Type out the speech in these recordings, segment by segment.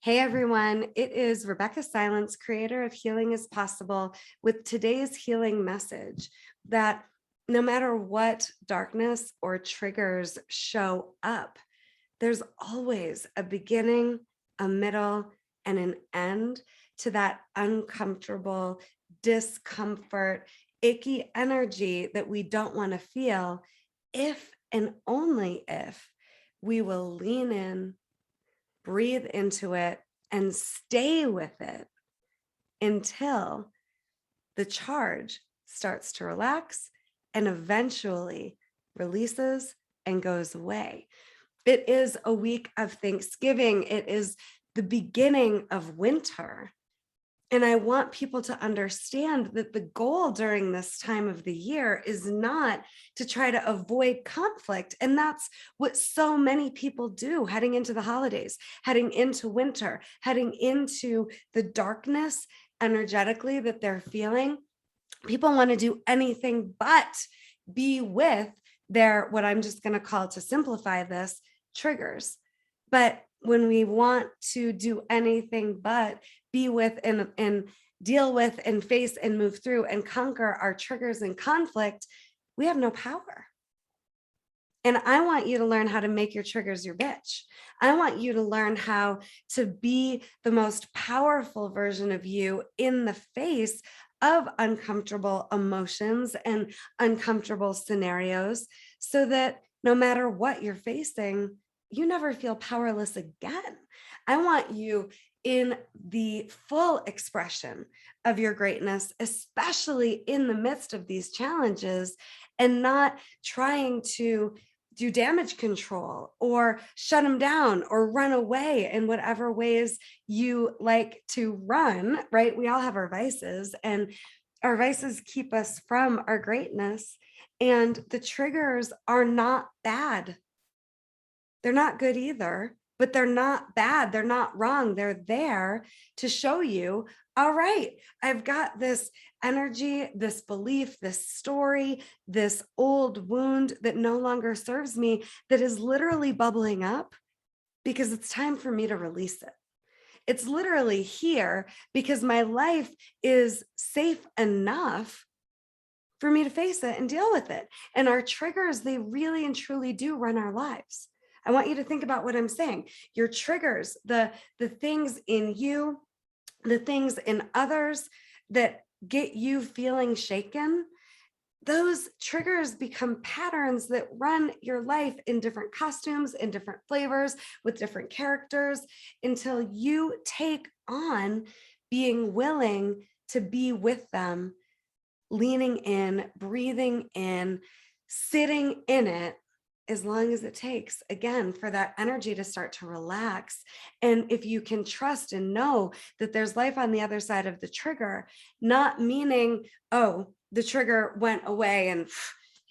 Hey everyone, it is Rebeccah Silence, creator of Healing is Possible, with today's healing message that no matter what darkness or triggers show up, there's always a beginning, a middle, and an end to that uncomfortable discomfort, icky energy that we don't want to feel if and only if we will lean in, breathe into it, and stay with it until the charge starts to relax and eventually releases and goes away. It is a week of Thanksgiving. It is the beginning of winter. And I want people to understand that the goal during this time of the year is not to try to avoid conflict. And that's what so many people do heading into the holidays, heading into winter, heading into the darkness energetically that they're feeling. People want to do anything but be with their, what I'm just going to call, to simplify this, triggers. But when we want to do anything but be with and deal with and face and move through and conquer our triggers and conflict, we have no power. And I want you to learn how to make your triggers your bitch. I want you to learn how to be the most powerful version of you in the face of uncomfortable emotions and uncomfortable scenarios, so that no matter what you're facing, you never feel powerless again. I want you in the full expression of your greatness, especially in the midst of these challenges, and not trying to do damage control or shut them down or run away in whatever ways you like to run, right? We all have our vices, and our vices keep us from our greatness. And the triggers are not bad. They're not good either, but they're not bad. They're not wrong. They're there to show you, all right, I've got this energy, this belief, this story, this old wound that no longer serves me, that is literally bubbling up because it's time for me to release it. It's literally here because my life is safe enough for me to face it and deal with it. And our triggers, they really and truly do run our lives. I want you to think about what I'm saying. Your triggers, the things in you, the things in others that get you feeling shaken, those triggers become patterns that run your life in different costumes, in different flavors, with different characters, until you take on being willing to be with them, leaning in, breathing in, sitting in it, as long as it takes, again, for that energy to start to relax. And if you can trust and know that there's life on the other side of the trigger, not meaning, oh, the trigger went away and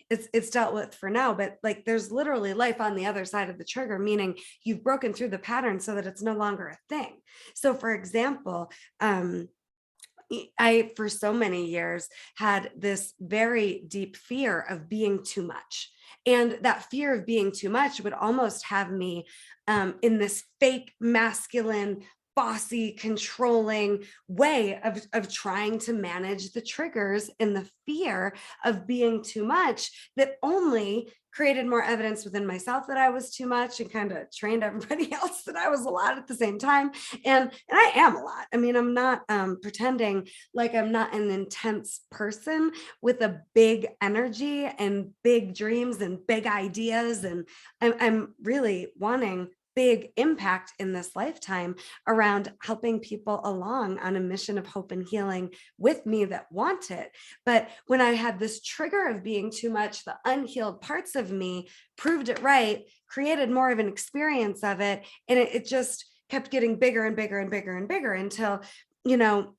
it's dealt with for now, but like there's literally life on the other side of the trigger, meaning you've broken through the pattern so that it's no longer a thing. So for example, I, for so many years, had this very deep fear of being too much. And that fear of being too much would almost have me in this fake masculine, bossy, controlling way of trying to manage the triggers and the fear of being too much, that only created more evidence within myself that I was too much, and kind of trained everybody else that I was a lot at the same time. And I am a lot. I mean, I'm not pretending like I'm not an intense person with a big energy and big dreams and big ideas. And I'm really wanting big impact in this lifetime around helping people along on a mission of hope and healing with me that want it. But when I had this trigger of being too much, the unhealed parts of me proved it right, created more of an experience of it. And it just kept getting bigger and bigger and bigger and bigger until, you know,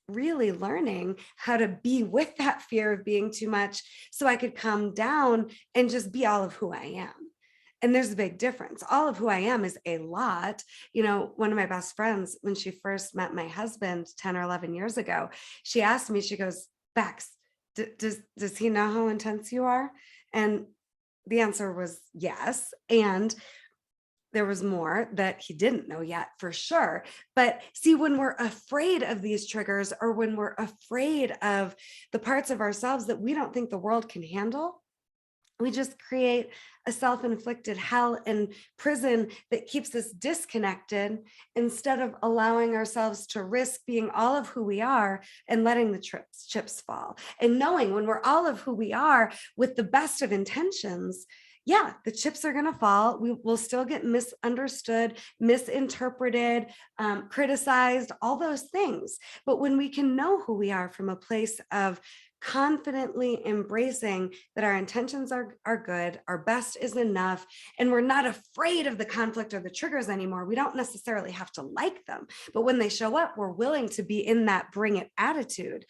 really learning how to be with that fear of being too much so I could calm down and just be all of who I am. And there's a big difference. All of who I am is a lot. You know, one of my best friends, when she first met my husband 10 or 11 years ago, she asked me, she goes, Bex, does he know how intense you are? And the answer was yes. And there was more that he didn't know yet for sure. But see, when we're afraid of these triggers, or when we're afraid of the parts of ourselves that we don't think the world can handle, we just create a self-inflicted hell and prison that keeps us disconnected, instead of allowing ourselves to risk being all of who we are and letting the chips fall. And knowing when we're all of who we are with the best of intentions, yeah, the chips are going to fall. We will still get misunderstood, misinterpreted, criticized, all those things. But when we can know who we are from a place of confidently embracing that our intentions are good, our best is enough, and we're not afraid of the conflict or the triggers anymore. We don't necessarily have to like them, but when they show up, we're willing to be in that bring it attitude.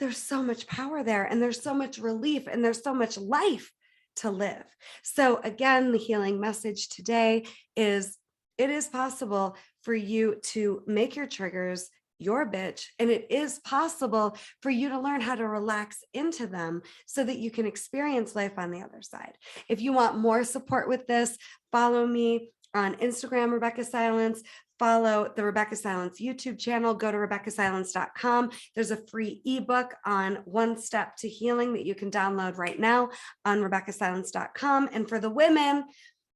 There's so much power there, and there's so much relief, and there's so much life to live. So again, the healing message today is, it is possible for you to make your triggers your bitch, and it is possible for you to learn how to relax into them so that you can experience life on the other side. If you want more support with this, follow me on Instagram, Rebeccah Silence. Follow the Rebeccah Silence YouTube channel. Go to RebeccahSilence.com. There's a free ebook on 1 Step to Healing that you can download right now on RebeccahSilence.com. And for the women,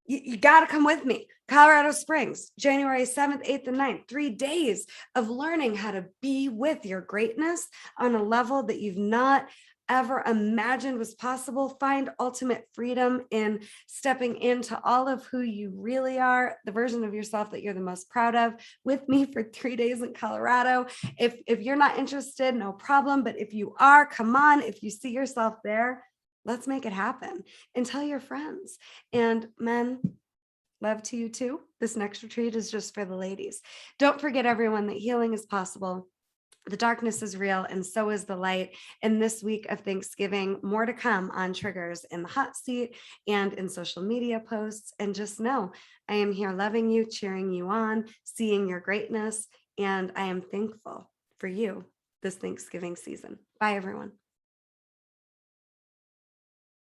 you got to come with me. Colorado Springs, January 7th, 8th, and 9th, 3 days of learning how to be with your greatness on a level that you've not ever imagined was possible. Find ultimate freedom in stepping into all of who you really are, the version of yourself that you're the most proud of, with me for 3 days in Colorado. If you're not interested, no problem. But if you are, come on. If you see yourself there, let's make it happen, and tell your friends. And men, love to you too. This next retreat is just for the ladies. Don't forget, everyone, that healing is possible. The darkness is real, and so is the light. And this week of Thanksgiving, more to come on triggers in the hot seat and in social media posts. And just know, I am here loving you, cheering you on, seeing your greatness, and I am thankful for you this Thanksgiving season. Bye, everyone.